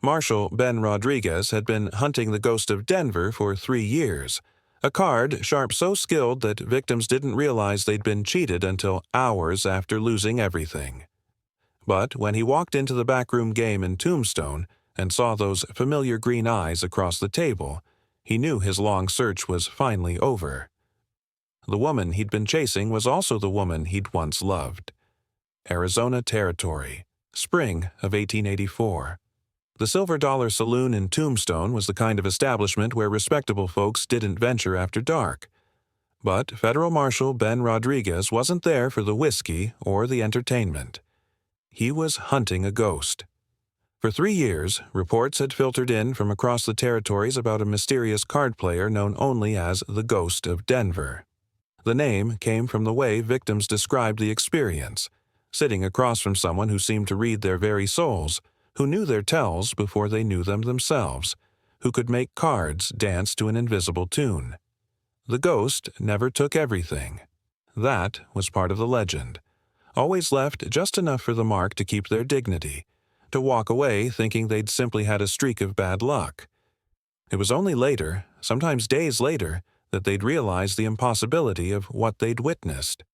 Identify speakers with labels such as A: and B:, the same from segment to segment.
A: Marshal Ben Rodriguez had been hunting the ghost of Denver for 3 years, a card sharp so skilled that victims didn't realize they'd been cheated until hours after losing everything. But when he walked into the backroom game in Tombstone and saw those familiar green eyes across the table, he knew his long search was finally over. The woman he'd been chasing was also the woman he'd once loved. Arizona Territory, spring of 1884. The Silver Dollar Saloon in Tombstone was the kind of establishment where respectable folks didn't venture after dark. But Federal Marshal Ben Rodriguez wasn't there for the whiskey or the entertainment. He was hunting a ghost. For 3 years, reports had filtered in from across the territories about a mysterious card player known only as the Ghost of Denver. The name came from the way victims described the experience, sitting across from someone who seemed to read their very souls, who knew their tells before they knew them themselves, who could make cards dance to an invisible tune. The ghost never took everything. That was part of the legend. Always left just enough for the mark to keep their dignity, to walk away thinking they'd simply had a streak of bad luck. It was only later, sometimes days later, that they'd realize the impossibility of what they'd witnessed.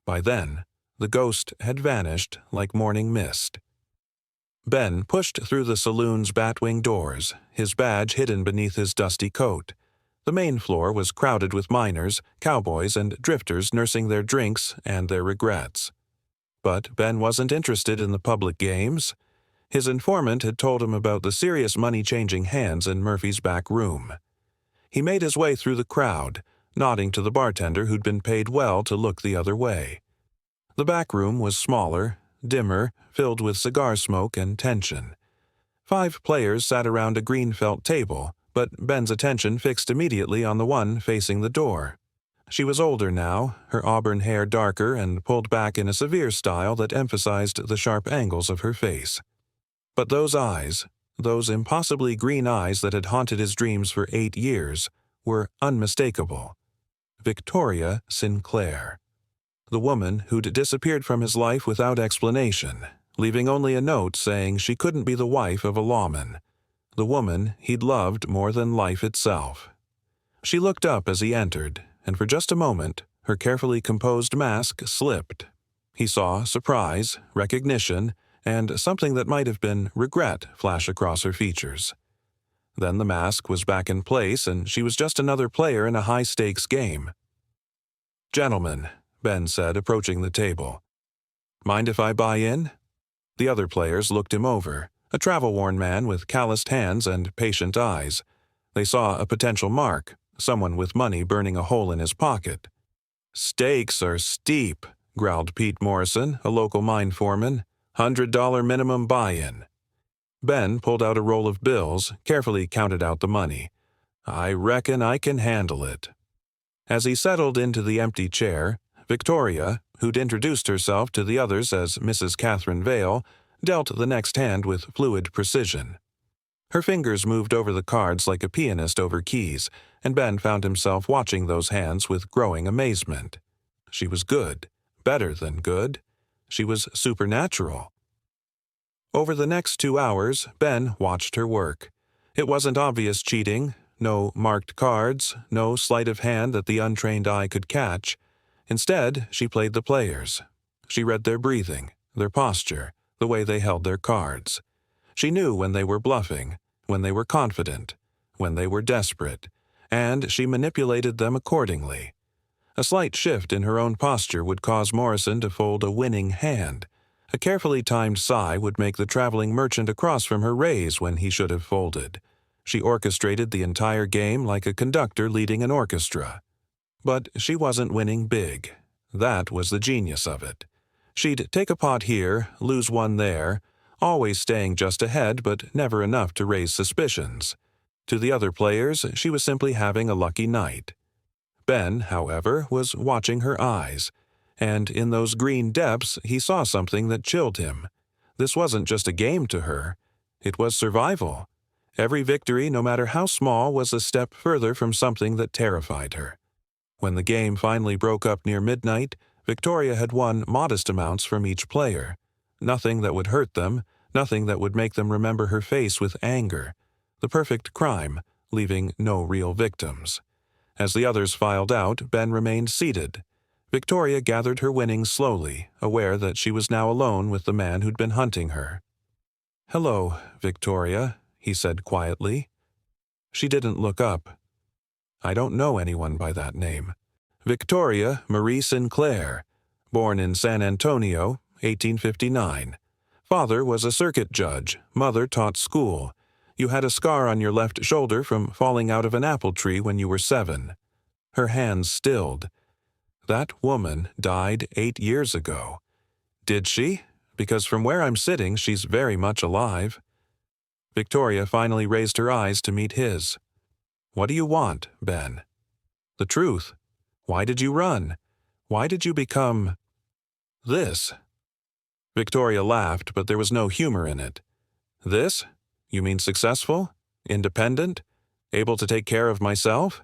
A: By then, the ghost had vanished like morning mist. Ben pushed through the saloon's batwing doors, his badge hidden beneath his dusty coat. The main floor was crowded with miners, cowboys, and drifters nursing their drinks and their regrets. But Ben wasn't interested in the public games. His informant had told him about the serious money-changing hands in Murphy's back room. He made his way through the crowd, nodding to the bartender who'd been paid well to look the other way. The back room was smaller, dimmer, filled with cigar smoke and tension. 5 players sat around a green felt table, but Ben's attention fixed immediately on the one facing the door. She was older now, her auburn hair darker and pulled back in a severe style that emphasized the sharp angles of her face. But those eyes, those impossibly green eyes that had haunted his dreams for 8 years, were unmistakable. Victoria Sinclair. The woman who'd disappeared from his life without explanation, leaving only a note saying she couldn't be the wife of a lawman. The woman he'd loved more than life itself. She looked up as he entered, and for just a moment, her carefully composed mask slipped. He saw surprise, recognition, and something that might have been regret flash across her features. Then the mask was back in place, and she was just another player in a high-stakes game. "Gentlemen," Ben said, approaching the table. "Mind if I buy in?" The other players looked him over, a travel-worn man with calloused hands and patient eyes. They saw a potential mark, someone with money burning a hole in his pocket. "Stakes are steep," growled Pete Morrison, a local mine foreman. $100 minimum buy-in." Ben pulled out a roll of bills, carefully counted out the money. "I reckon I can handle it." As he settled into the empty chair, Victoria, who'd introduced herself to the others as Mrs. Catherine Vale, dealt the next hand with fluid precision. Her fingers moved over the cards like a pianist over keys, and Ben found himself watching those hands with growing amazement. She was good, better than good. She was supernatural. Over the next 2 hours, Ben watched her work. It wasn't obvious cheating, no marked cards, no sleight of hand that the untrained eye could catch. Instead, she played the players. She read their breathing, their posture, the way they held their cards. She knew when they were bluffing, when they were confident, when they were desperate, and she manipulated them accordingly. A slight shift in her own posture would cause Morrison to fold a winning hand. A carefully timed sigh would make the traveling merchant across from her raise when he should have folded. She orchestrated the entire game like a conductor leading an orchestra. But she wasn't winning big. That was the genius of it. She'd take a pot here, lose one there, always staying just ahead but never enough to raise suspicions. To the other players, she was simply having a lucky night. Ben, however, was watching her eyes, and in those green depths he saw something that chilled him. This wasn't just a game to her. It was survival. Every victory, no matter how small, was a step further from something that terrified her. When the game finally broke up near midnight, Victoria had won modest amounts from each player. Nothing that would hurt them, Nothing that would make them remember her face with anger. The perfect crime, leaving no real victims. As the others filed out, Ben remained seated. Victoria gathered her winnings slowly, aware that she was now alone with the man who'd been hunting her. "Hello, Victoria," he said quietly. She didn't look up. "I don't know anyone by that name." Victoria Marie Sinclair, born in San Antonio, 1859. Father was a circuit judge, mother taught school. You had a scar on your left shoulder from falling out of an apple tree when you were 7. Her hands stilled. "That woman died 8 years ago." "Did she? Because from where I'm sitting, she's very much alive." Victoria finally raised her eyes to meet his. "What do you want, Ben?" "The truth. Why did you run? Why did you become this?" Victoria laughed, but there was no humor in it. "This? You mean successful? Independent? Able to take care of myself?"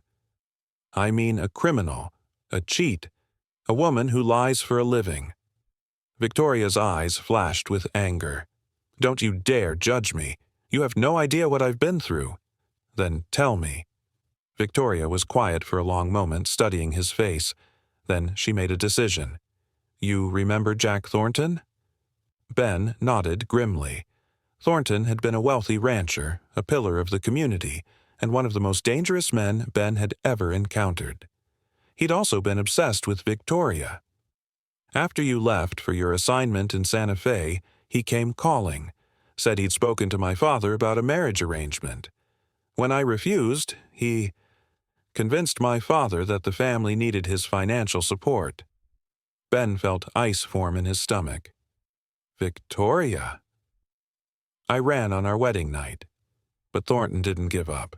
A: "I mean a criminal, a cheat, a woman who lies for a living." Victoria's eyes flashed with anger. "Don't you dare judge me. You have no idea what I've been through." "Then tell me." Victoria was quiet for a long moment, studying his face. Then she made a decision. "You remember Jack Thornton?" Ben nodded grimly. Thornton had been a wealthy rancher, a pillar of the community, and one of the most dangerous men Ben had ever encountered. He'd also been obsessed with Victoria. "After you left for your assignment in Santa Fe, he came calling, said he'd spoken to my father about a marriage arrangement. When I refused, he convinced my father that the family needed his financial support." Ben felt ice form in his stomach. "Victoria." "I ran on our wedding night. But Thornton didn't give up.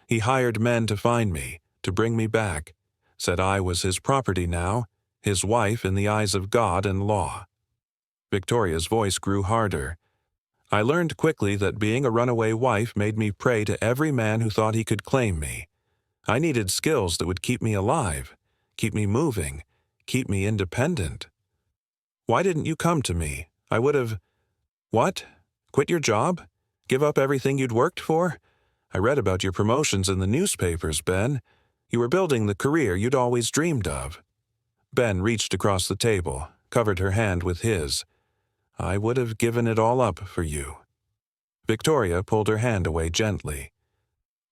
A: He hired men to find me, to bring me back, said I was his property now, his wife in the eyes of God and law." Victoria's voice grew harder. "I learned quickly that being a runaway wife made me prey to every man who thought he could claim me. I needed skills that would keep me alive, keep me moving, keep me independent. Why didn't you come to me? I would have—" "What? Quit your job? Give up everything you'd worked for? I read about your promotions in the newspapers, Ben. You were building the career you'd always dreamed of." Ben reached across the table, covered her hand with his. "I would have given it all up for you." Victoria pulled her hand away gently.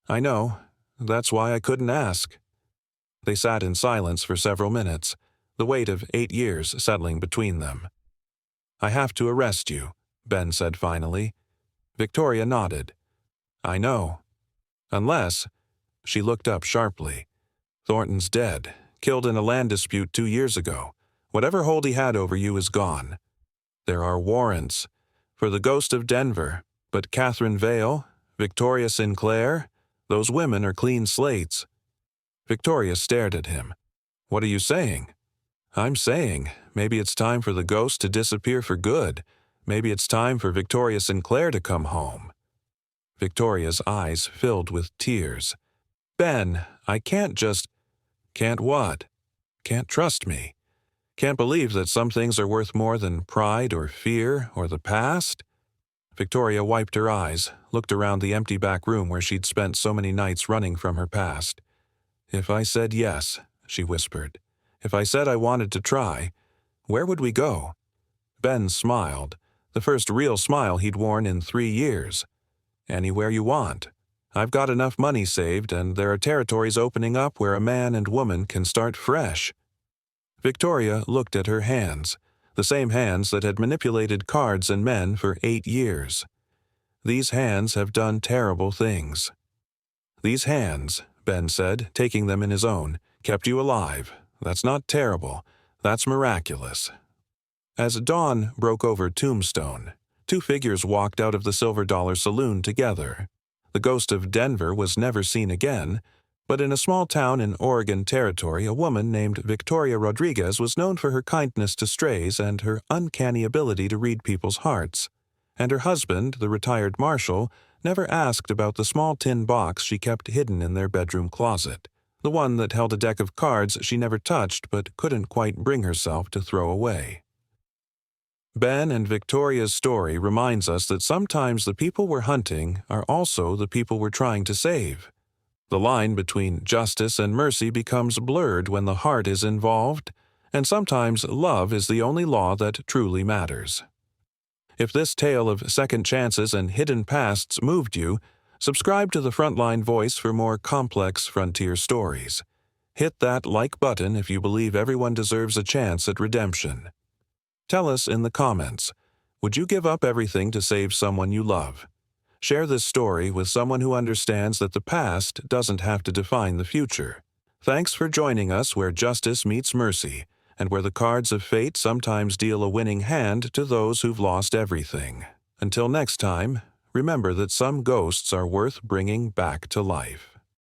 A: "I know. That's why I couldn't ask." They sat in silence for several minutes, the weight of 8 years settling between them. "I have to arrest you," Ben said finally. Victoria nodded. "I know. Unless—" She looked up sharply. "Thornton's dead, killed in a land dispute 2 years ago. Whatever hold he had over you is gone. There are warrants for the ghost of Denver, but Catherine Vale, Victoria Sinclair, those women are clean slates." Victoria stared at him. "What are you saying?" "I'm saying maybe it's time for the ghost to disappear for good. Maybe it's time for Victoria Sinclair to come home." Victoria's eyes filled with tears. "Ben, I can't just—" "Can't what?" "Can't trust me. Can't believe that some things are worth more than pride or fear or the past?" Victoria wiped her eyes, looked around the empty back room where she'd spent so many nights running from her past. "If I said yes," she whispered, "if I said I wanted to try, where would we go?" Ben smiled, the first real smile he'd worn in 3 years. "Anywhere you want. I've got enough money saved, and there are territories opening up where a man and woman can start fresh." Victoria looked at her hands, the same hands that had manipulated cards and men for 8 years. "These hands have done terrible things." "These hands," Ben said, taking them in his own, "kept you alive. That's not terrible. That's miraculous." As dawn broke over Tombstone, 2 figures walked out of the Silver Dollar Saloon together. The ghost of Denver was never seen again, but in a small town in Oregon Territory, a woman named Victoria Rodriguez was known for her kindness to strays and her uncanny ability to read people's hearts. And her husband, the retired marshal, never asked about the small tin box she kept hidden in their bedroom closet, the one that held a deck of cards she never touched but couldn't quite bring herself to throw away. Ben and Victoria's story reminds us that sometimes the people we're hunting are also the people we're trying to save. The line between justice and mercy becomes blurred when the heart is involved, and sometimes love is the only law that truly matters. If this tale of second chances and hidden pasts moved you, subscribe to the Frontline Voice for more complex frontier stories. Hit that like button if you believe everyone deserves a chance at redemption. Tell us in the comments, would you give up everything to save someone you love? Share this story with someone who understands that the past doesn't have to define the future. Thanks for joining us where justice meets mercy, and where the cards of fate sometimes deal a winning hand to those who've lost everything. Until next time, remember that some ghosts are worth bringing back to life.